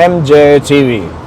MJ TV।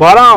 12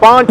5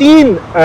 3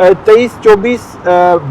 23-24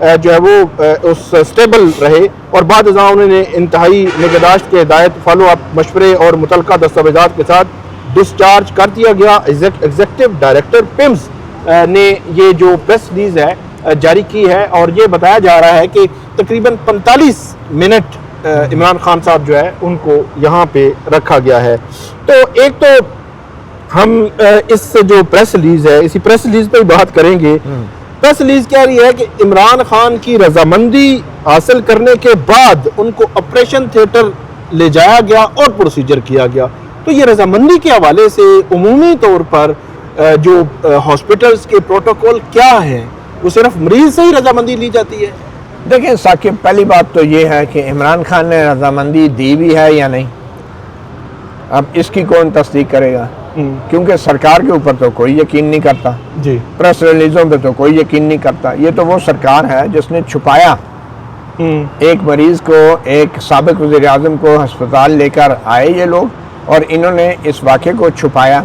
جو ہے وہ اس اسٹیبل رہے، اور بعد ازاں انہوں نے انتہائی نگہداشت کے ہدایت فالو اپ مشورے اور متعلقہ دستاویزات کے ساتھ ڈسچارج کر دیا گیا۔ ایگزیکٹو ڈائریکٹر پیمز نے یہ جو پریس ریلیز ہے جاری کی ہے، اور یہ بتایا جا رہا ہے کہ تقریباً 45 منٹ عمران خان صاحب جو ہے ان کو یہاں پہ رکھا گیا ہے۔ تو ایک تو ہم اس جو پریس ریلیز ہے اسی پریس ریلیز پہ ہی بات کریں گے۔ پریس ریلیز کہہ رہی ہے کہ عمران خان کی رضامندی حاصل کرنے کے بعد ان کو آپریشن تھیٹر لے جایا گیا اور پروسیجر کیا گیا۔ تو یہ رضامندی کے حوالے سے عمومی طور پر جو ہاسپٹلز کے پروٹوکول کیا ہے، وہ صرف مریض سے ہی رضامندی لی جاتی ہے؟ دیکھیں ثاقب، پہلی بات تو یہ ہے کہ عمران خان نے رضامندی دی بھی ہے یا نہیں، اب اس کی کون تصدیق کرے گا؟ کیونکہ سرکار کے اوپر تو کوئی یقین نہیں کرتا، جی، پریس ریلیزوں پہ تو کوئی یقین نہیں کرتا۔ یہ تو وہ سرکار ہے جس نے چھپایا ایک مریض کو، ایک سابق وزیر اعظم کو ہسپتال لے کر آئے یہ لوگ، اور انہوں نے اس واقعے کو چھپایا۔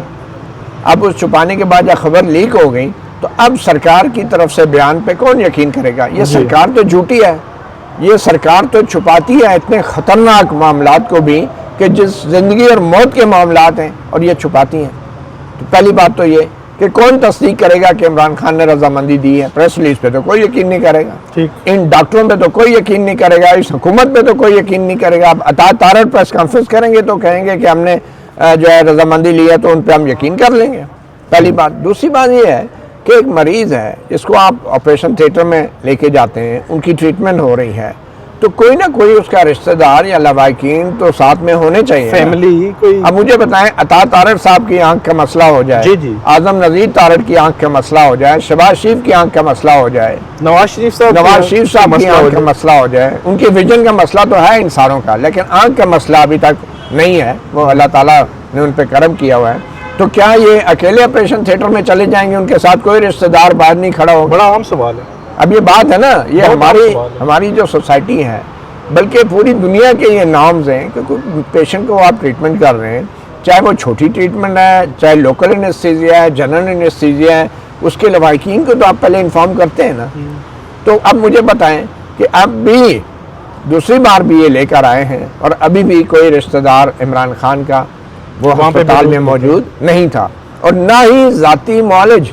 اب اس چھپانے کے بعد جب خبر لیک ہو گئی تو اب سرکار کی طرف سے بیان پہ کون یقین کرے گا؟ یہ سرکار تو جھوٹی ہے، یہ سرکار تو چھپاتی ہے اتنے خطرناک معاملات کو بھی کہ جس زندگی اور موت کے معاملات ہیں، اور یہ چھپاتی ہیں۔ تو پہلی بات تو یہ کہ کون تصدیق کرے گا کہ عمران خان نے رضامندی دی ہے؟ پریس ریلیز پہ تو کوئی یقین نہیں کرے گا، ان ڈاکٹروں پہ تو کوئی یقین نہیں کرے گا، اس حکومت پہ تو کوئی یقین نہیں کرے گا۔ اب عطا تارڑ پریس کانفرنس کریں گے تو کہیں گے کہ ہم نے جو ہے رضامندی لی ہے، تو ان پہ ہم یقین کر لیں گے، پہلی بات۔ دوسری بات یہ ہے کہ ایک مریض ہے جس کو آپ آپریشن تھیٹر میں لے کے جاتے ہیں، ان کی ٹریٹمنٹ ہو رہی ہے، تو کوئی نہ کوئی اس کا رشتہ دار یا لواحقین تو ساتھ میں ہونے چاہیے، فیملی کوئی۔ اب مجھے بتائیں، عطا تارڑ صاحب کی آنکھ کا مسئلہ ہو جائے، جی، اعظم نذیر تارڑ کی آنکھ کا مسئلہ ہو جائے، شہباز شریف کی آنکھ کا مسئلہ ہو جائے، نواز شریف صاحب کی آنکھ کا مسئلہ ہو جائے، ان کی ویژن کا مسئلہ تو ہے ان ساروں کا، لیکن آنکھ کا مسئلہ ابھی تک نہیں ہے، وہ اللہ تعالیٰ نے ان پہ کرم کیا ہوا ہے، تو کیا یہ اکیلے آپریشن تھیٹر میں چلے جائیں گے؟ ان کے ساتھ کوئی رشتہ دار باہر نہیں کھڑا ہوگا؟ بڑا عام سوال ہے۔ اب یہ بات ہے نا، یہ ہماری جو سوسائٹی ہے، بلکہ پوری دنیا کے یہ نارمز ہیں کہ کوئی پیشنٹ کو آپ ٹریٹمنٹ کر رہے ہیں، چاہے وہ چھوٹی ٹریٹمنٹ ہے، چاہے لوکل انیستھیزیا ہے، جنرل انیستھیزیا ہے، اس کے لواحقین کو تو آپ پہلے انفارم کرتے ہیں نا۔ تو اب مجھے بتائیں کہ اب بھی دوسری بار بھی یہ لے کر آئے ہیں، اور ابھی بھی کوئی رشتہ دار عمران خان کا وہ ہسپتال میں موجود نہیں تھا، اور نہ ہی ذاتی معالج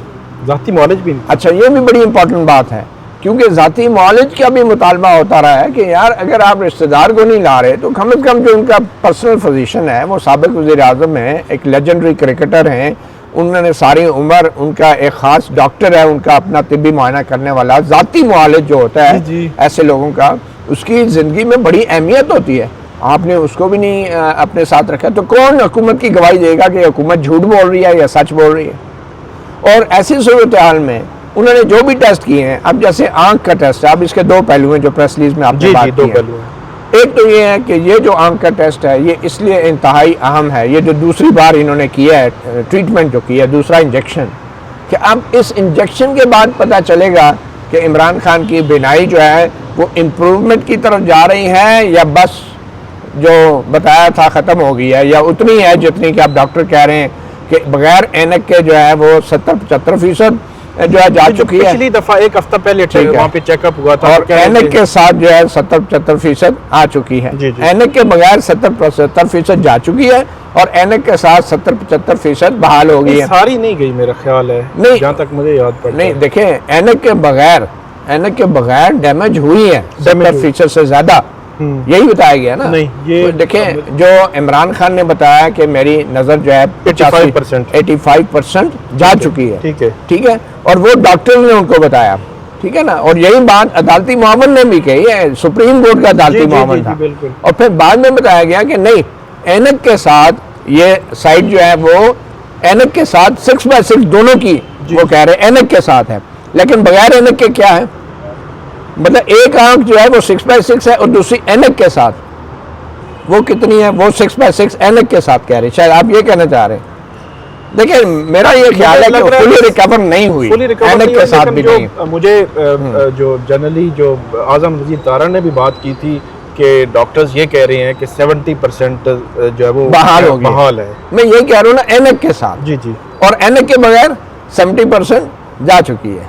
بھی نہیں۔ اچھا، یہ بھی بڑی امپورٹنٹ بات ہے، کیونکہ ذاتی معالج کا بھی مطالبہ ہوتا رہا ہے کہ یار اگر آپ رشتہ دار کو نہیں لا رہے تو کم از کم جو ان کا پرسنل فزیشین ہے، وہ سابق وزیر اعظم ہیں، ایک لیجنڈری کرکٹر ہیں، انہوں نے ساری عمر ان کا ایک خاص ڈاکٹر ہے ان کا اپنا طبی معائنہ کرنے والا، ذاتی معالج جو ہوتا ہے ایسے لوگوں کا، اس کی زندگی میں بڑی اہمیت ہوتی ہے، آپ نے اس کو بھی نہیں اپنے ساتھ رکھا، تو کون حکومت کی گواہی دے گا کہ حکومت جھوٹ بول رہی ہے یا سچ بول رہی ہے؟ اور ایسی صورتحال میں انہوں نے جو بھی ٹیسٹ کیے ہیں، اب جیسے آنکھ کا ٹیسٹ ہے، اب اس کے دو پہلو ہیں جو پریس ریلیز میں آپ نے بات کی ہے۔ ایک تو یہ ہے کہ یہ جو آنکھ کا ٹیسٹ ہے یہ اس لیے انتہائی اہم ہے، یہ جو دوسری بار انہوں نے کیا ہے ٹریٹمنٹ جو کیا ہے، دوسرا انجیکشن، کہ اب اس انجیکشن کے بعد پتہ چلے گا کہ عمران خان کی بینائی جو ہے وہ امپروومنٹ کی طرف جا رہی ہے، یا بس جو بتایا تھا ختم ہو گئی ہے، یا اتنی ہے جتنی کہ آپ ڈاکٹر کہہ رہے ہیں کہ بغیر اینک کے جو ہے وہ 70-75% جو ہے جا چکی ہے۔ پچھلی دفعہ ایک ہفتہ پہلے وہاں پہ چیک اپ ہوا تھا، اور اینک کے ساتھ جو ہے 70-75% آ چکی ہے، اینک کے بغیر 70-75% جا چکی ہے، اور اینک کے ساتھ 70-75% بحال ہو گئی ہے۔ ساری نہیں گئی میرا خیال ہے، جہاں تک مجھے یاد پڑتا ہے۔ نہیں دیکھیں، اینک کے بغیر ڈیمیج ہوئی ہے 70% سے زیادہ، یہی بتایا گیا نا۔ دیکھیں، جو عمران خان نے بتایا کہ میری نظر جو ہے 85% جا چکی ہے، ٹھیک ہے، اور وہ ڈاکٹر نے ان کو بتایا، ٹھیک ہے نا، اور یہی بات عدالتی معاون نے بھی کہی ہے، سپریم کورٹ کا عدالتی معاون تھا، اور پھر بعد میں بتایا گیا کہ نہیں، اینک کے ساتھ یہ سائٹ جو ہے وہ اینک کے ساتھ 6/6 دونوں کی وہ کہہ رہے اینک کے ساتھ ہے، لیکن بغیر اینک کے کیا ہے، مطلب ایک آنکھ جو ہے وہ 6/6 ہے اور دوسری اینک کے ساتھ وہ کتنی ہے، وہ 6/6 اینک کے ساتھ کہہ رہے، شاید آپ یہ کہنا چاہ رہے ہیں۔ دیکھیں، میرا یہ خیال ہے کہ فلی ریکور نہیں ہوئی، اینک کے ساتھ بھی نہیں۔ مجھے جو جنرلی جو اعظم نذیر تارڑ نے بھی بات کی تھی کہ ڈاکٹرز یہ کہہ رہے ہیں کہ 70% جو ہے وہ بحال ہے، میں یہ کہہ رہا ہوں نا، اینک کے ساتھ، اور اینک کے بغیر 70% جا چکی ہے۔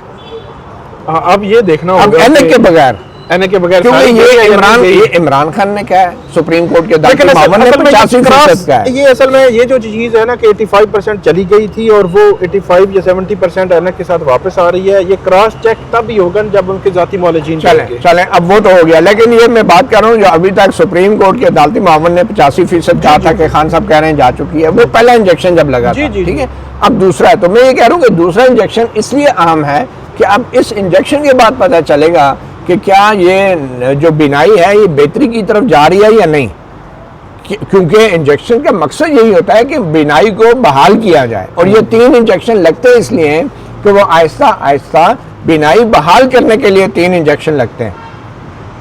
اب یہ دیکھنا اب ہوگا این کے بغیر این کے بغیر کیونکہ یہ عمران خان نے کہا ہے سپریم کورٹ کے عدالتی معاون نے 85% کا ہے. یہ اصل میں یہ جو چیز ہے نا کہ 85% چلی گئی تھی اور وہ 85 یا 70% این کے ساتھ واپس آ رہی ہے, یہ کراس چیک تب ہی ہوگا جب ان کے ذاتی معالجین چلیں اب وہ تو ہو گیا, لیکن یہ میں بات کر رہا ہوں جو ابھی تک سپریم کورٹ کے عدالتی معاون نے 85% کہا تھا کہ خان صاحب کہہ رہے ہیں جا چکی ہے, وہ پہلا انجیکشن جب لگا تھا, ٹھیک ہے, اب دوسرا ہے. تو میں یہ کہہ رہا ہوں کہ دوسرا انجیکشن اس لیے اہم ہے کہ اب اس انجیکشن کے بعد پتہ چلے گا کہ کیا یہ جو بینائی ہے یہ بہتری کی طرف جا رہی ہے یا نہیں, کیونکہ انجیکشن کا مقصد یہی ہوتا ہے کہ بینائی کو بحال کیا جائے, اور یہ 3 انجیکشن لگتے ہیں اس لیے ہیں کہ وہ آہستہ آہستہ بینائی بحال کرنے کے لیے 3 انجیکشن لگتے ہیں.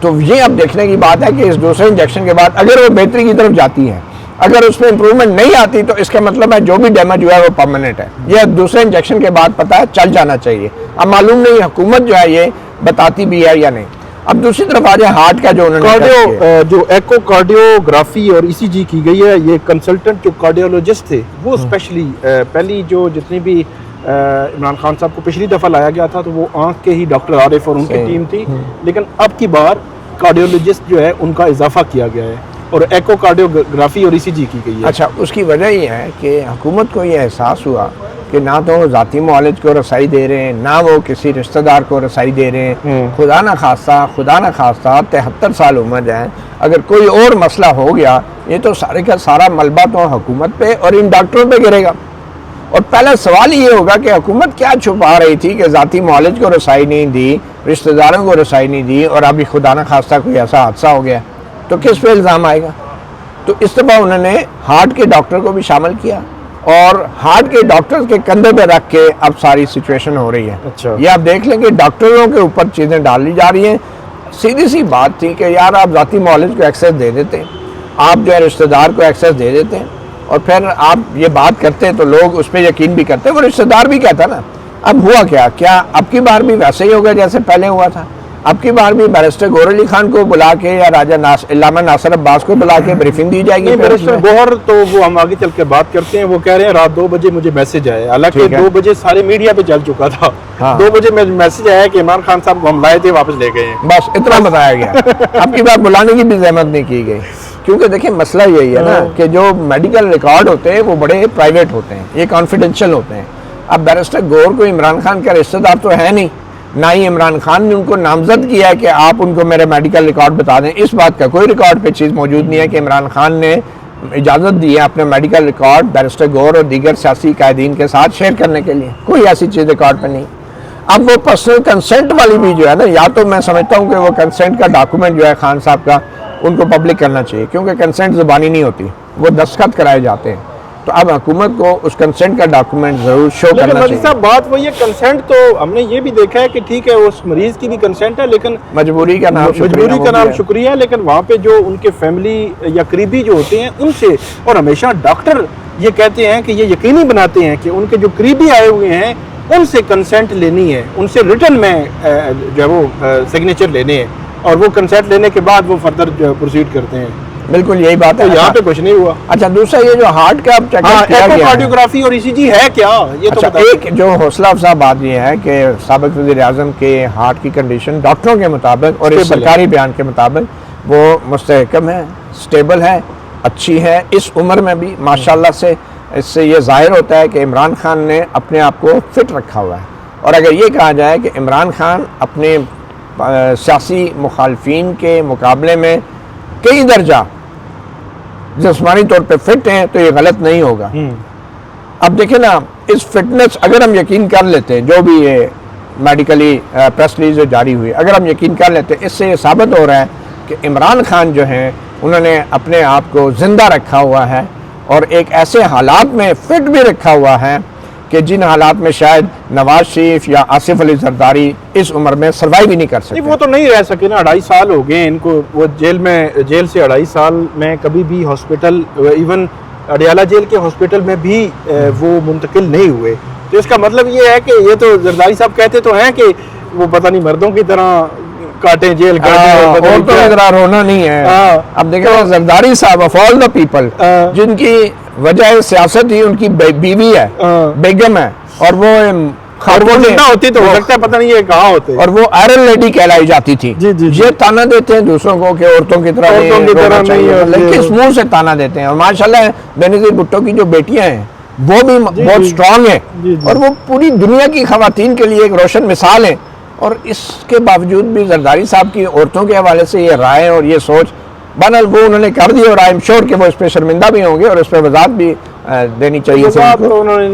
تو یہ اب دیکھنے کی بات ہے کہ اس دوسرے انجیکشن کے بعد اگر وہ بہتری کی طرف جاتی ہے, اگر اس میں امپروومنٹ نہیں آتی تو اس کا مطلب ہے جو بھی ڈیمیج ہوا ہے وہ پرماننٹ ہے. یہ دوسرے انجیکشن کے بعد پتہ ہے چل جانا چاہیے. اب معلوم نہیں حکومت جو ہے یہ بتاتی بھی ہے یا نہیں. اب دوسری طرف آ جائے ہارٹ کا جو انہوں نے جو ایکو کارڈیوگرافی اور ای سی جی کی گئی ہے, یہ کنسلٹنٹ جو کارڈیولوجسٹ تھے وہ اسپیشلی پہلی جو جتنی بھی عمران خان صاحب کو پچھلی دفعہ لایا گیا تھا تو وہ آنکھ کے ہی ڈاکٹر عارف اور ان کی ٹیم تھی, لیکن اب کی بار کارڈیولوجسٹ جو ہے ان کا اضافہ کیا گیا ہے اور ایکو کارڈیوگرافی اور ای سی جی کی گئی ہے. اچھا, اس کی وجہ یہ ہے کہ حکومت کو یہ احساس ہوا کہ نہ تو وہ ذاتی معالج کو رسائی دے رہے ہیں, نہ وہ کسی رشتہ دار کو رسائی دے رہے ہیں. خدا نہ خواستہ 73 سال عمر ہے, اگر کوئی اور مسئلہ ہو گیا یہ تو سارے کا سارا ملبہ تو حکومت پہ اور ان ڈاکٹروں پہ گرے گا. اور پہلا سوال یہ ہوگا کہ حکومت کیا چھپا رہی تھی کہ ذاتی معالج کو رسائی نہیں دی, رشتہ داروں کو رسائی نہیں دی, اور ابھی خدا نہ خواستہ کوئی ایسا حادثہ ہو گیا تو کس پہ الزام آئے گا. تو اس دفعہ انہوں نے ہارٹ کے ڈاکٹر کو بھی شامل کیا اور ہارٹ کے ڈاکٹر کے کندھے پہ رکھ کے اب ساری سچویشن ہو رہی ہے. اچھا, یہ آپ دیکھ لیں کہ ڈاکٹروں کے اوپر چیزیں ڈالی جا رہی ہیں. سیدھی سی بات تھی کہ یار آپ ذاتی معالج کو ایکسیس دے دیتے, آپ جو ہے رشتہ دار کو ایکسیس دے دیتے, اور پھر آپ یہ بات کرتے تو لوگ اس پہ یقین بھی کرتے, وہ رشتہ دار بھی کہتا نا. اب ہوا کیا اب کی بار بھی ویسے ہی ہوگا جیسے پہلے ہوا تھا. اب کی بار بھی بیرسٹر گوہر علی خان کو بلا کے یا راجہ علامہ ناصر عباس کو بلا کے بریفنگ دی جائے گی. بیرسٹر گوہر تو وہ ہم آگے چل کے بات کرتے ہیں, وہ کہہ رہے ہیں رات 2 بجے مجھے میسج آیا, حالانکہ 2 بجے سارے میڈیا پہ چل چکا تھا. 2 بجے میسج آیا کہ عمران خان صاحب کو ہم لائے تھے واپس لے گئے ہیں, بس اتنا بتایا گیا. اب کی بار بلانے کی بھی زحمت نہیں کی گئی, کیونکہ دیکھیں مسئلہ یہی ہے نا کہ جو میڈیکل ریکارڈ ہوتے ہیں وہ بڑے پرائیویٹ ہوتے ہیں, یہ کانفیڈینشیل ہوتے ہیں. اب بیرسٹر گوہر کو عمران خان کا رشتہ دار تو ہے نہیں, نہ ہی عمران خان نے ان کو نامزد کیا ہے کہ آپ ان کو میرے میڈیکل ریکارڈ بتا دیں. اس بات کا کوئی ریکارڈ پہ چیز موجود نہیں ہے کہ عمران خان نے اجازت دی ہے اپنے میڈیکل ریکارڈ بیرسٹر گوہر اور دیگر سیاسی قائدین کے ساتھ شیئر کرنے کے لیے. کوئی ایسی چیز ریکارڈ پہ نہیں. اب وہ پرسنل کنسنٹ والی بھی جو ہے نا, یا تو میں سمجھتا ہوں کہ وہ کنسنٹ کا ڈاکومنٹ جو ہے خان صاحب کا ان کو پبلک کرنا چاہیے, کیونکہ کنسنٹ زبانی نہیں ہوتی, وہ دستخط کرائے جاتے ہیں. تو اب حکومت کو اس کنسنٹ کا ڈاکومنٹ ضرور شو کرنا چاہیے. صاحب بات وہی ہے, کنسنٹ تو ہم نے یہ بھی دیکھا ہے کہ ٹھیک ہے اس مریض کی بھی کنسنٹ ہے, لیکن مجبوری کا نام شکریہ, لیکن وہاں پہ جو ان کے فیملی یا قریبی جو ہوتے ہیں ان سے, اور ہمیشہ ڈاکٹر یہ کہتے ہیں کہ یہ یقینی بناتے ہیں کہ ان کے جو قریبی آئے ہوئے ہیں ان سے کنسنٹ لینی ہے, ان سے ریٹن میں جو ہے وہ سگنیچر لینے ہیں, اور وہ کنسنٹ لینے کے بعد وہ فردر پروسیڈ کرتے ہیں. بالکل یہی بات ہے, یہاں پہ کچھ نہیں ہوا. اچھا, دوسرا یہ جو ہارٹ کا اب چیک اپ کیا گیا کارڈیوگرافی اور ای سی جی ہے کیا, یہ تو اچھا, ایک جو حوصلہ افزا بات یہ ہے کہ سابق وزیر اعظم کے ہارٹ کی کنڈیشن ڈاکٹروں کے مطابق اور اس سرکاری بیان کے مطابق وہ مستحکم ہے, سٹیبل ہے, اچھی ہے. اس عمر میں بھی ماشاءاللہ سے اس سے یہ ظاہر ہوتا ہے کہ عمران خان نے اپنے آپ کو فٹ رکھا ہوا ہے. اور اگر یہ کہا جائے کہ عمران خان اپنے سیاسی مخالفین کے مقابلے میں کئی درجہ جسمانی طور پہ فٹ ہیں تو یہ غلط نہیں ہوگا. اب دیکھیں نا, اس فٹنس اگر ہم یقین کر لیتے ہیں, جو بھی یہ میڈیکلی پریس ریلیز جو جاری ہوئی, اگر ہم یقین کر لیتے ہیں, اس سے یہ ثابت ہو رہا ہے کہ عمران خان جو ہیں انہوں نے اپنے آپ کو زندہ رکھا ہوا ہے اور ایک ایسے حالات میں فٹ بھی رکھا ہوا ہے کہ جن حالات میں شاید نواز شریف یا آصف علی زرداری اس عمر میں سروائیو بھی نہیں کر سکتے. وہ تو نہیں رہ سکے نا, 2.5 سال ہو گئے ان کو, وہ جیل سے 2.5 سال میں کبھی بھی ہاسپٹل, ایون اڈیالہ جیل کے ہاسپٹل میں بھی وہ منتقل نہیں ہوئے. تو اس کا مطلب یہ ہے کہ یہ تو زرداری صاحب کہتے تو ہیں کہ وہ پتہ نہیں مردوں کی طرح کاٹیں جیل کاٹیں, اور تو ادرار ہونا نہیں ہے. اب دیکھیں زرداری صاحب آف آل دا پیپل جن کی وجہ سیاست ہی ان کی بیوی ہے, بیگم ہے, اور وہ اور وہ زندہ ہوتی تو ہو سکتا ہے پتہ نہیں یہ کہاں ہوتے. اور وہ آئرن لیڈی کہلائی جاتی تھی. یہ تانا دیتے ہیں دوسروں کو کہ عورتوں کی طرح نہیں, لیکن کس منہ سے تانا دیتے ہیں. اور ماشاءاللہ بینظیر بھٹو کی جو بیٹیاں ہیں وہ بھی بہت سٹرونگ ہیں, اور وہ پوری دنیا کی خواتین کے لیے ایک روشن مثال ہیں. اور اس کے باوجود بھی زرداری صاحب کی عورتوں کے حوالے سے یہ رائے اور یہ سوچ بہرحال وہ انہوں نے کر دی, اور آئی ایم شیور کہ وہ اس پہ شرمندہ بھی ہوں گے اور اس پہ وضاحت بھی دینی چاہیے تھی.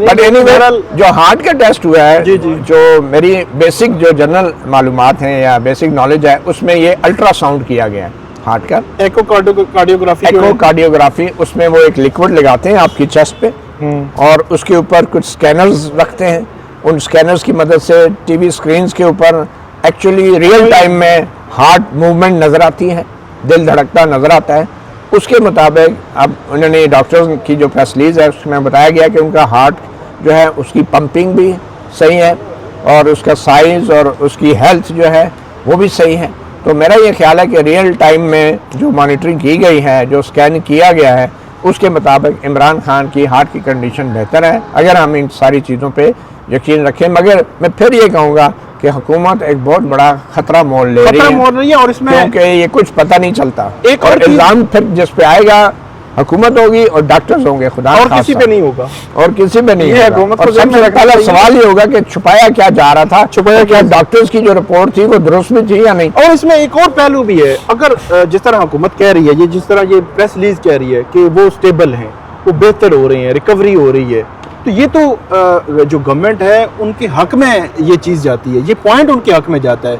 بٹ اینی وے جو ہارٹ کا ٹیسٹ ہوا ہے, جو میری بیسک جو جنرل معلومات ہیں یا بیسک نالج ہے, اس میں یہ الٹرا ساؤنڈ کیا گیا ہے ہارٹ کا, ایکو کارڈیوگرافی. اس میں وہ ایک لیکوڈ لگاتے ہیں آپ کی چیسٹ پہ اور اس کے اوپر کچھ سکینرز رکھتے ہیں. ان سکینرز کی مدد سے ٹی وی سکرینز کے اوپر ایکچولی ریئل ٹائم میں ہارٹ موومنٹ نظر آتی ہے, دل دھڑکتا نظر آتا ہے. اس کے مطابق اب انہوں نے ڈاکٹرز کی جو پریس ریلیز ہے اس میں بتایا گیا کہ ان کا ہارٹ جو ہے اس کی پمپنگ بھی صحیح ہے اور اس کا سائز اور اس کی ہیلتھ جو ہے وہ بھی صحیح ہے. تو میرا یہ خیال ہے کہ ریئل ٹائم میں جو مانیٹرنگ کی گئی ہے, جو اسکین کیا گیا ہے, اس کے مطابق عمران خان کی ہارٹ کی کنڈیشن بہتر ہے اگر ہم ان ساری چیزوں پہ یقین رکھیں. مگر میں پھر یہ کہوں گا کہ حکومت ایک بہت بڑا خطرہ مول لے رہی ہے, اور اس میں کیونکہ یہ کچھ پتہ نہیں چلتا. ایک اور الزام پھر جس پہ آئے گا حکومت ہوگی اور ڈاکٹرز ہوں گے, خدا اور کسی پہ نہیں ہوگا, اور کسی پہ نہیں ہوگا. اور سب سے پہلا سوال یہ ہوگا کہ چھپایا کیا جا رہا تھا, چھپایا کیا ڈاکٹرز کی جو رپورٹ تھی وہ درست بھی تھی یا نہیں. اور اس میں ایک اور پہلو بھی ہے, اگر جس طرح حکومت کہہ رہی ہے, یہ جس طرح یہ پریس ریلیز کہہ رہی ہے کہ وہ سٹیبل ہیں, وہ بہتر ہو رہے ہیں, ریکوری ہو رہی ہے, تو یہ تو جو گورنمنٹ ہے ان کے حق میں یہ چیز جاتی ہے, یہ پوائنٹ ان کے حق میں جاتا ہے.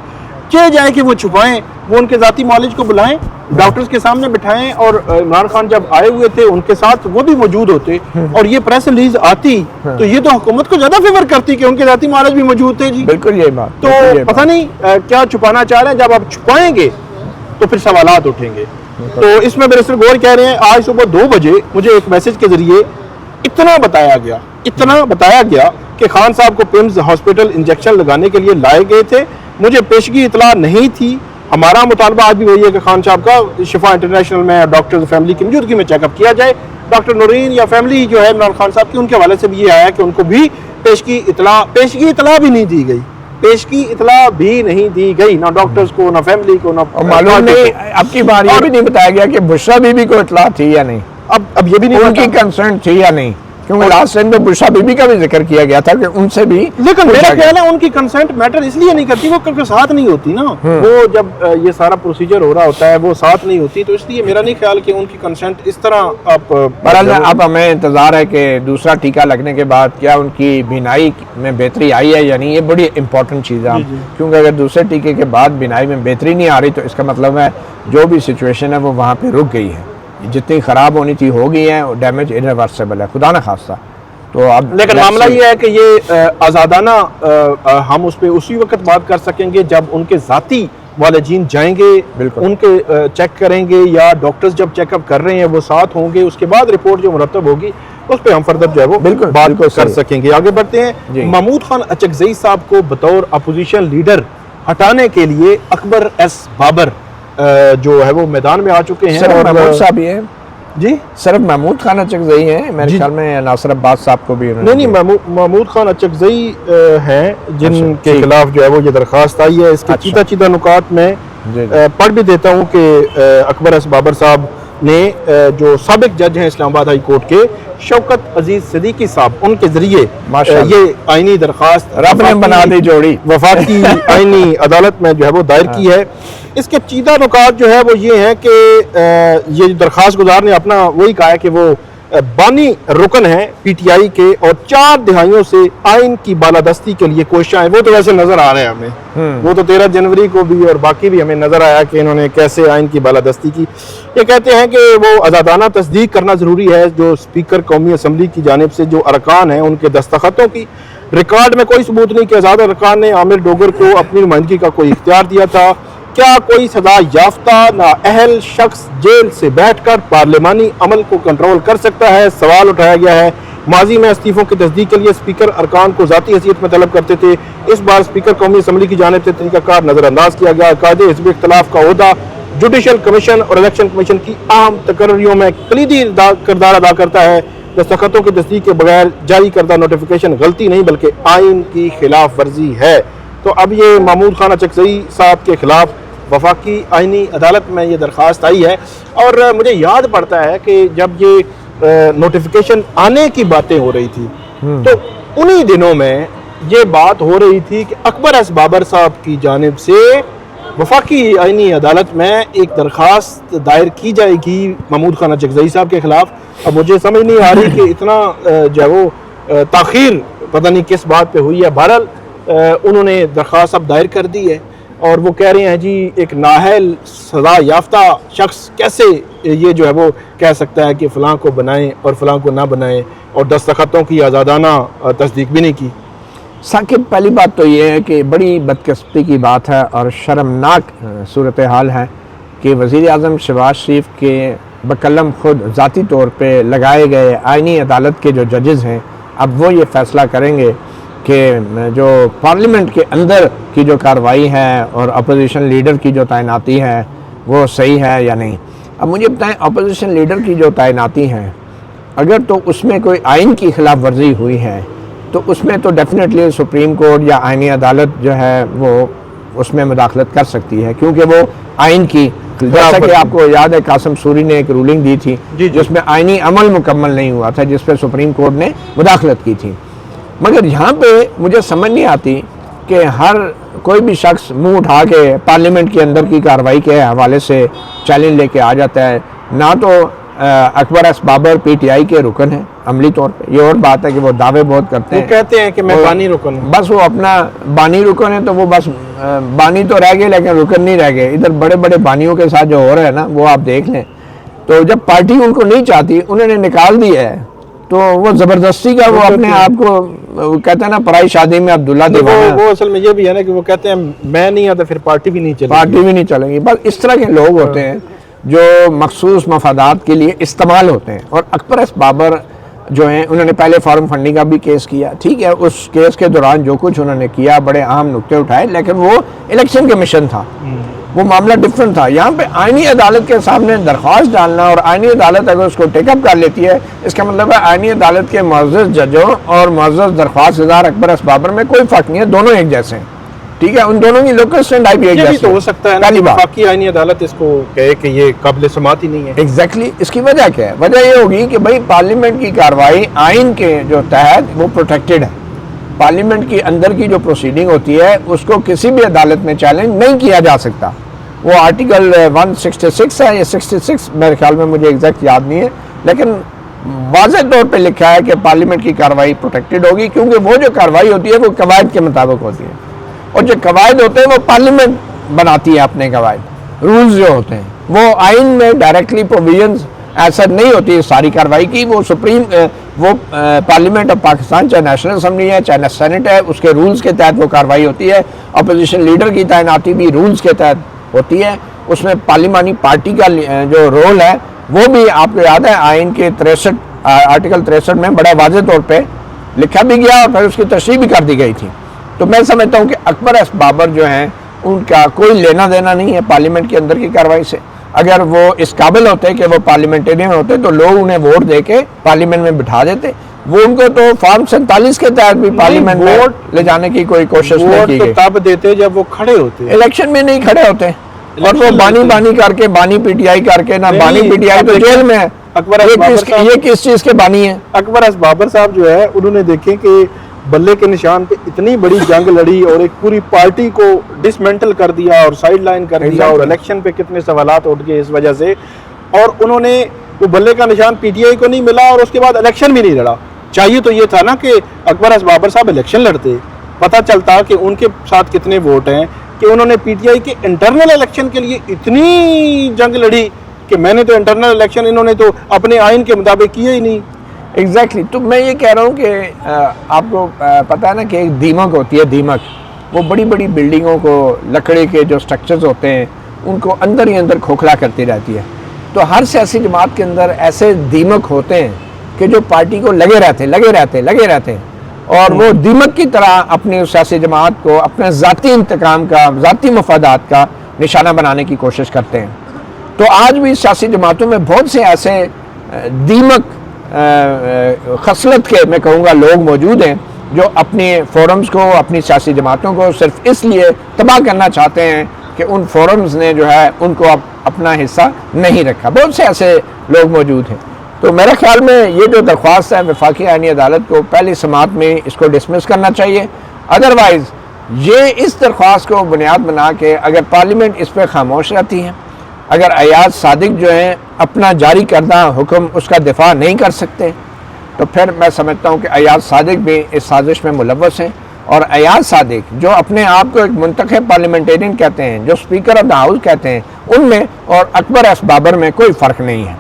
کیا جائے کہ وہ چھپائیں, وہ ان کے ذاتی معالج کو بلائیں, ڈاکٹرز کے سامنے بٹھائیں, اور عمران خان جب آئے ہوئے تھے ان کے ساتھ وہ بھی موجود ہوتے اور یہ پریس ریلیز آتی تو یہ تو حکومت کو زیادہ فیور کرتی کہ ان کے ذاتی معالج بھی موجود تھے. جی بالکل یہ بات, تو پتہ نہیں کیا چھپانا چاہ رہے ہیں. جب آپ چھپائیں گے تو پھر سوالات اٹھیں گے. تو اس میں بیرسٹر گور کہہ رہے ہیں آج صبح 2 بجے مجھے ایک میسج کے ذریعے اتنا بتایا گیا کہ خان صاحب کو پیمز ہاسپٹل انجیکشن لگانے کے لیے لائے گئے تھے. مجھے پیشگی اطلاع نہیں تھی. ہمارا مطالبہ آج بھی وہی ہے کہ خان صاحب کا شفا انٹرنیشنل میں ڈاکٹر فیملی کی موجودگی میں چیک اپ کیا جائے. ڈاکٹر نورین یا فیملی جو ہے عمران خان صاحب کی, ان کے حوالے سے بھی یہ آیا کہ ان کو بھی پیشگی اطلاع بھی نہیں دی گئی, نہ ڈاکٹرز کو, نہ فیملی کو, نہ معلوم نہیں. اب کی بار یہ بھی نہیں بتایا گیا کہ بشرا بی بی کو اطلاع تھی یا نہیں. اب یہ بھی نہیں ان کی کنسرن تھی یا نہیں, کیونکہ لاسٹ ٹائم میں بشرا بی بی کا بھی ذکر کیا گیا تھا کہ ان سے بھی, لیکن میرا خیال ہے ان کی کنسنٹ میٹر اس لیے نہیں کرتی, وہ کیونکہ ساتھ نہیں ہوتی نا. وہ جب یہ سارا پروسیجر ہو رہا ہوتا ہے وہ ساتھ نہیں ہوتی, تو اس لیے میرا نہیں خیال کہ ان کی کنسنٹ اس طرح اب ہمیں انتظار ہے کہ دوسرا ٹیکہ لگنے کے بعد کیا ان کی بینائی میں بہتری آئی ہے یا نہیں. یہ بڑی امپورٹنٹ چیز ہے, کیونکہ اگر دوسرے ٹیکے کے بعد بینائی میں بہتری نہیں آ رہی تو اس کا مطلب ہے جو بھی سچویشن ہے وہ وہاں پہ رک گئی ہے, جتنی خراب ہونی تھی ہو گئی ہے, ڈیمیج irreversible ہے خدا نہ خواستہ. تو اب لیکن معاملہ یہ ہے کہ یہ آزادانہ ہم اس پہ اسی وقت بات کر سکیں گے جب ان کے ذاتی والدین جائیں گے, ان کے چیک کریں گے, یا ڈاکٹرز جب چیک اپ کر رہے ہیں وہ ساتھ ہوں گے. اس کے بعد رپورٹ جو مرتب ہوگی اس پہ ہم فردر جو ہے وہ بات کر سکیں گے. آگے بڑھتے ہیں. محمود خان اچکزئی صاحب کو بطور اپوزیشن لیڈر ہٹانے کے لیے اکبر ایس بابر جو ہے وہ میدان میں آ چکے ہیں. محمود صاحب ہی ہیں جی, صرف محمود خان اچکزئی ہیں میرے خیال میں, ناصر عباس صاحب کو بھی نہیں محمود خان اچکزئی ہیں جن کے خلاف جو ہے وہ یہ درخواست آئی ہے. اس کے چیدہ نکات میں پڑھ بھی دیتا ہوں کہ اکبر ایس بابر صاحب نے جو سابق جج ہیں اسلام آباد ہائی کورٹ کے شوکت عزیز صدیقی صاحب, ان کے ذریعے یہ آئینی درخواست رب نے بنا دی جوڑی وفاقی آئینی عدالت میں جو ہے وہ دائر کی ہے. اس کے چیدہ نکات جو ہے وہ یہ ہیں کہ یہ درخواست گزار نے اپنا وہی کہا ہے کہ وہ بانی رکن ہیں پی ٹی آئی کے, اور 4 دہائیوں سے آئین کی بالادستی کے لیے کوششیں ہیں. وہ تو ویسے نظر آ رہے ہیں ہمیں, وہ تو 13 جنوری کو بھی اور باقی بھی ہمیں نظر آیا کہ انہوں نے کیسے آئین کی بالادستی کی. یہ کہتے ہیں کہ وہ آزادانہ تصدیق کرنا ضروری ہے جو اسپیکر قومی اسمبلی کی جانب سے جو ارکان ہیں ان کے دستخطوں کی. ریکارڈ میں کوئی ثبوت نہیں کہ آزاد ارکان نے عامر ڈوگر کو اپنی نمائندگی کا کوئی اختیار دیا تھا. کیا کوئی سزا یافتہ نااہل شخص جیل سے بیٹھ کر پارلیمانی عمل کو کنٹرول کر سکتا ہے؟ سوال اٹھایا گیا ہے. ماضی میں استعفوں کی تصدیق کے لیے اسپیکر ارکان کو ذاتی حیثیت میں طلب کرتے تھے. اس بار اسپیکر قومی اسمبلی کی جانب سے طریقہ کار نظر انداز کیا گیا. قائد حزب اختلاف کا عہدہ جوڈیشل کمیشن اور الیکشن کمیشن کی اہم تقرریوں میں کلیدی کردار ادا کرتا ہے. دستخطوں کی تصدیق کے بغیر جاری کردہ نوٹیفیکیشن غلطی نہیں بلکہ آئین کی خلاف ورزی ہے۔ تو اب یہ محمود خان اچکزئی صاحب کے خلاف وفاقی آئینی عدالت میں یہ درخواست آئی ہے، اور مجھے یاد پڑتا ہے کہ جب یہ نوٹیفیکیشن آنے کی باتیں ہو رہی تھی تو انہی دنوں میں یہ بات ہو رہی تھی کہ اکبر ایس بابر صاحب کی جانب سے وفاقی آئینی عدالت میں ایک درخواست دائر کی جائے گی محمود خان اچکزئی صاحب کے خلاف۔ اب مجھے سمجھ نہیں آ رہی کہ اتنا جو ہے وہ تاخیر پتہ نہیں کس بات پہ ہوئی ہے۔ بہرحال انہوں نے درخواست اب دائر کر دی ہے، اور وہ کہہ رہے ہیں جی ایک نااہل سزا یافتہ شخص کیسے یہ جو ہے وہ کہہ سکتا ہے کہ فلاں کو بنائیں اور فلاں کو نہ بنائیں، اور دستخطوں کی آزادانہ تصدیق بھی نہیں کی۔ ثاقب، پہلی بات تو یہ ہے کہ بڑی بدقسمتی کی بات ہے اور شرمناک صورتحال ہے کہ وزیر اعظم شہباز شریف کے بقلم خود ذاتی طور پہ لگائے گئے آئینی عدالت کے جو ججز ہیں اب وہ یہ فیصلہ کریں گے کہ جو پارلیمنٹ کے اندر کی جو کارروائی ہے اور اپوزیشن لیڈر کی جو تعیناتی ہے وہ صحیح ہے یا نہیں۔ اب مجھے بتائیں، اپوزیشن لیڈر کی جو تعیناتی ہے اگر تو اس میں کوئی آئین کی خلاف ورزی ہوئی ہے تو اس میں تو ڈیفینیٹلی سپریم کورٹ یا آئینی عدالت جو ہے وہ اس میں مداخلت کر سکتی ہے، کیونکہ وہ آئین کی، جیسا کہ آپ کو یاد ہے قاسم سوری نے ایک رولنگ دی تھی جس میں آئینی عمل مکمل نہیں ہوا تھا، جس پہ سپریم کورٹ نے مداخلت کی تھی۔ مگر یہاں پہ مجھے سمجھ نہیں آتی کہ ہر کوئی بھی شخص منہ اٹھا کے پارلیمنٹ کے اندر کی کارروائی کے حوالے سے چیلنج لے کے آ جاتا ہے۔ نہ تو Akbar S Babar P T I کے رکن ہیں عملی طور پہ، یہ اور بات ہے کہ وہ دعوے بہت کرتے ہیں، وہ کہتے ہیں کہ میں بانی رکن ہوں، بس وہ اپنا بانی رکن ہے، تو وہ بس بانی تو رہ گئے لیکن رکن نہیں رہ گئے۔ ادھر بڑے بڑے بانیوں کے ساتھ جو ہو رہا ہے نا وہ آپ دیکھ لیں۔ تو جب پارٹی ان کو نہیں چاہتی، انہوں نے نکال دیا ہے، تو وہ زبردستی کا وہ اپنے آپ کو کہتے ہیں نا پرائی شادی میں عبداللہ دیوانہ، وہ اصل میں یہ بھی ہے نا کہ وہ کہتے ہیں میں نہیں آتا پھر پارٹی بھی نہیں چلے گی، پارٹی بھی نہیں چلے گی۔ بس اس طرح کے لوگ ہوتے ہیں جو مخصوص مفادات کے لیے استعمال ہوتے ہیں۔ اور اکبر ایس بابر جو ہیں انہوں نے پہلے فارم فنڈنگ کا بھی کیس کیا، ٹھیک ہے، اس کیس کے دوران جو کچھ انہوں نے کیا بڑے اہم نقطے اٹھائے، لیکن وہ الیکشن کمیشن تھا، وہ معاملہ ڈیفرنٹ تھا۔ یہاں پہ آئینی عدالت کے سامنے درخواست ڈالنا، اور آئینی عدالت اگر اس کو ٹیک اپ کر لیتی ہے، اس کا مطلب ہے آئینی عدالت کے معزز ججوں اور معزز درخواست گزار اکبر ایس بابر میں کوئی فرق نہیں ہے، دونوں ایک جیسے ہیں، ٹھیک ہے، ان دونوں کی لوکل اسٹینڈ آئی بھی ایک یہ بھی جیسے تو ہو سکتا ہے نا کہ وفاقی آئینی عدالت اس کو کہے کہ یہ قابل سماعت ہی نہیں ہے۔ ایگزیکٹلی، اس کی وجہ کیا ہے؟ وجہ یہ ہوگی کہ بھائی پارلیمنٹ کی کارروائی آئین کے جو تحت وہ پروٹیکٹڈ ہے، پارلیمنٹ کی اندر کی جو پروسیڈنگ ہوتی ہے اس کو کسی بھی عدالت میں چیلنج نہیں کیا جا سکتا۔ وہ آرٹیکل 166 ہے یا 66 میرے خیال میں، مجھے ایگزیکٹ یاد نہیں ہے، لیکن واضح طور پہ لکھا ہے کہ پارلیمنٹ کی کارروائی پروٹیکٹڈ ہوگی، کیونکہ وہ جو کارروائی ہوتی ہے وہ قواعد کے مطابق ہوتی ہے، اور جو قواعد ہوتے ہیں وہ پارلیمنٹ بناتی ہے اپنے قواعد، رولز جو ہوتے ہیں وہ آئین میں ڈائریکٹلی پروویژنز ایسا نہیں ہوتی ہے ساری کارروائی کی، وہ پارلیمنٹ آف پاکستان چاہے نیشنل اسمبلی ہے چاہے سینٹ ہے، اس کے رولز کے تحت وہ کارروائی ہوتی ہے۔ اپوزیشن لیڈر کی تعیناتی بھی رولز کے تحت ہوتی ہے، اس میں پارلیمانی پارٹی کا جو رول ہے وہ بھی آپ کو یاد ہے آئین کے آرٹیکل 63 میں بڑا واضح طور پہ لکھا بھی گیا، اور پھر اس کی تشریح بھی کر دی گئی تھی۔ تو میں سمجھتا ہوں کہ اکبر ایس بابر جو ہیں ان کا کوئی لینا دینا نہیں ہے پارلیمنٹ کے اندر کی کارروائی سے۔ اگر وہ اس قابل ہوتے کہ وہ پارلیمنٹرین ہوتے تو لوگ انہیں ووٹ دے کے پارلیمنٹ میں بٹھا دیتے، وہ ان کو تو فارم 47 کے تحت بھی پارلیمنٹ میں لے جانے کی کوئی کوشش نہیں کی گئی۔ تب دیتے جب وہ کھڑے ہوتے، الیکشن میں نہیں کھڑے ہوتے، اور وہ بانی کر کے بانی پی ٹی آئی کر کے، نہ بانی پی ٹی آئی تو جیل میں ہے، یہ کس چیز کے بانی ہیں؟ اکبر ایس بابر صاحب جو ہے انہوں نے دیکھیں کہ بلے کے نشان پہ اتنی بڑی جنگ لڑی اور ایک پوری پارٹی کو ڈسمنٹل کر دیا اور سائیڈ لائن کر دیا، اور الیکشن پہ کتنے سوالات اٹھ گئے اس وجہ سے، اور انہوں نے وہ بلے کا نشان پی ٹی آئی کو نہیں ملا، اور اس کے بعد الیکشن بھی نہیں لڑا۔ چاہیے تو یہ تھا نا کہ اکبر ایس بابر صاحب الیکشن لڑتے، پتہ چلتا کہ ان کے ساتھ کتنے ووٹ ہیں، کہ انہوں نے پی ٹی آئی کے انٹرنل الیکشن کے لیے اتنی جنگ لڑی کہ میں نے تو انٹرنل الیکشن انہوں نے تو اپنے آئین کے مطابق کیے ہی نہیں۔ ایگزیکٹلی، تو میں یہ کہہ رہا ہوں کہ آپ کو پتہ ہے نا کہ ایک دیمک ہوتی ہے، دیمک وہ بڑی بڑی بلڈنگوں کو لکڑی کے جو سٹرکچرز ہوتے ہیں ان کو اندر ہی اندر کھوکھلا کرتی رہتی ہے۔ تو ہر سیاسی جماعت کے اندر ایسے دیمک ہوتے ہیں کہ جو پارٹی کو لگے رہتے ہیں، اور وہ دیمک کی طرح اپنی اس سیاسی جماعت کو اپنے ذاتی انتقام کا، ذاتی مفادات کا نشانہ بنانے کی کوشش کرتے ہیں۔ تو آج بھی سیاسی جماعتوں میں بہت سے ایسے دیمک خصلت کے میں کہوں گا لوگ موجود ہیں جو اپنی فورمز کو، اپنی سیاسی جماعتوں کو صرف اس لیے تباہ کرنا چاہتے ہیں کہ ان فورمز نے جو ہے ان کو اب اپنا حصہ نہیں رکھا. بہت سے ایسے لوگ موجود ہیں. تو میرے خیال میں یہ جو درخواست ہے وفاقی آئینی عدالت کو پہلی سماعت میں اس کو ڈسمس کرنا چاہیے. ادروائز یہ اس درخواست کو بنیاد بنا کے اگر پارلیمنٹ اس پہ خاموش رہتی ہے، اگر ایاز صادق جو ہیں اپنا جاری کردہ حکم اس کا دفاع نہیں کر سکتے، تو پھر میں سمجھتا ہوں کہ ایاز صادق بھی اس سازش میں ملوث ہیں. اور ایاز صادق جو اپنے آپ کو ایک منتخب پارلیمنٹیرین کہتے ہیں، جو اسپیکر آف دا ہاؤس کہتے ہیں، ان میں اور اکبر ایس بابر میں کوئی فرق نہیں ہے.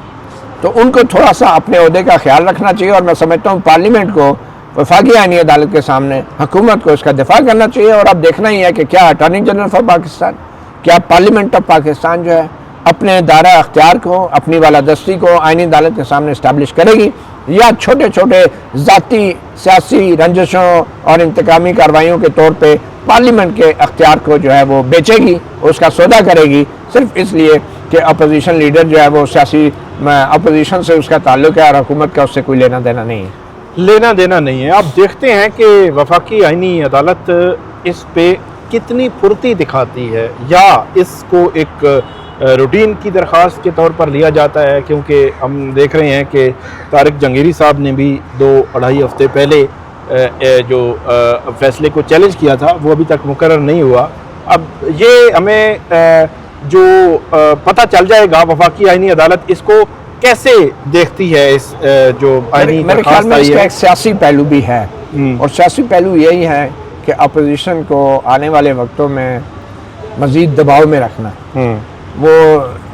تو ان کو تھوڑا سا اپنے عہدے کا خیال رکھنا چاہیے. اور میں سمجھتا ہوں پارلیمنٹ کو وفاقی آئینی عدالت کے سامنے حکومت کو اس کا دفاع کرنا چاہیے. اور اب دیکھنا ہی ہے کہ کیا اٹارنی جنرل فار پاکستان، کیا پارلیمنٹ آف پاکستان جو ہے اپنے دائرہ اختیار کو، اپنی بالادستی کو آئینی عدالت کے سامنے اسٹیبلش کرے گی، یا چھوٹے چھوٹے ذاتی سیاسی رنجشوں اور انتقامی کارروائیوں کے طور پہ پارلیمنٹ کے اختیار کو جو ہے وہ بیچے گی، اس کا سودا کرے گی، صرف اس لیے کہ اپوزیشن لیڈر جو ہے وہ سیاسی اپوزیشن سے اس کا تعلق ہے اور حکومت کا اس سے کوئی لینا دینا نہیں ہے. لینا دینا نہیں ہے. آپ دیکھتے ہیں کہ وفاقی آئینی عدالت اس پہ کتنی پھرتی دکھاتی ہے، یا اس کو ایک روٹین کی درخواست کے طور پر لیا جاتا ہے، کیونکہ ہم دیکھ رہے ہیں کہ طارق جہانگیری صاحب نے بھی 2-2.5 ہفتے پہلے جو فیصلے کو چیلنج کیا تھا وہ ابھی تک مقرر نہیں ہوا. اب یہ ہمیں جو پتہ چل جائے گا وفاقی آئینی عدالت اس کو کیسے دیکھتی ہے. اس جو آئینی میرے خیال میں اس کا ہے ایک سیاسی پہلو بھی ہے، اور سیاسی پہلو یہی ہے کہ اپوزیشن کو آنے والے وقتوں میں مزید دباؤ میں رکھنا. وہ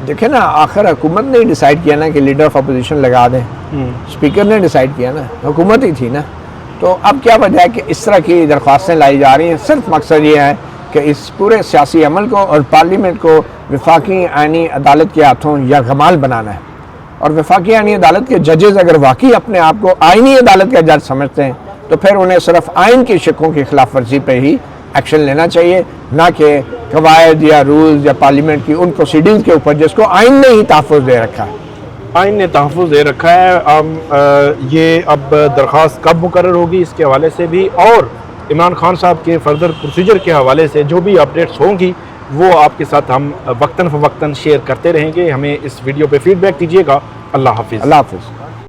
دیکھیں نا، آخر حکومت نے ڈیسائیڈ کیا نا کہ لیڈر آف اپوزیشن لگا دیں، اسپیکر نے ڈیسائیڈ کیا نا، حکومت ہی تھی نا. تو اب کیا وجہ ہے کہ اس طرح کی درخواستیں لائی جا رہی ہیں؟ صرف مقصد یہ ہے کہ اس پورے سیاسی عمل کو اور پارلیمنٹ کو وفاقی آئینی عدالت کے ہاتھوں یرغمال بنانا ہے. اور وفاقی آئینی عدالت کے ججز اگر واقعی اپنے آپ کو آئینی عدالت کا جج سمجھتے ہیں تو پھر انہیں صرف آئین کی شقوں کی خلاف ورزی پہ ہی ایکشن لینا چاہیے، نہ کہ قواعد یا رولز یا پارلیمنٹ کی ان پروسیڈنگز کے اوپر جس کو آئین نے ہی تحفظ دے رکھا ہے. آئین نے تحفظ دے رکھا ہے. یہ اب درخواست کب مقرر ہوگی اس کے حوالے سے بھی، اور عمران خان صاحب کے فردر پروسیجر کے حوالے سے جو بھی اپڈیٹس ہوں گی وہ آپ کے ساتھ ہم وقتاً فوقتاً شیئر کرتے رہیں گے. ہمیں اس ویڈیو پہ فیڈ بیک دیجیے گا. اللہ حافظ. اللہ حافظ.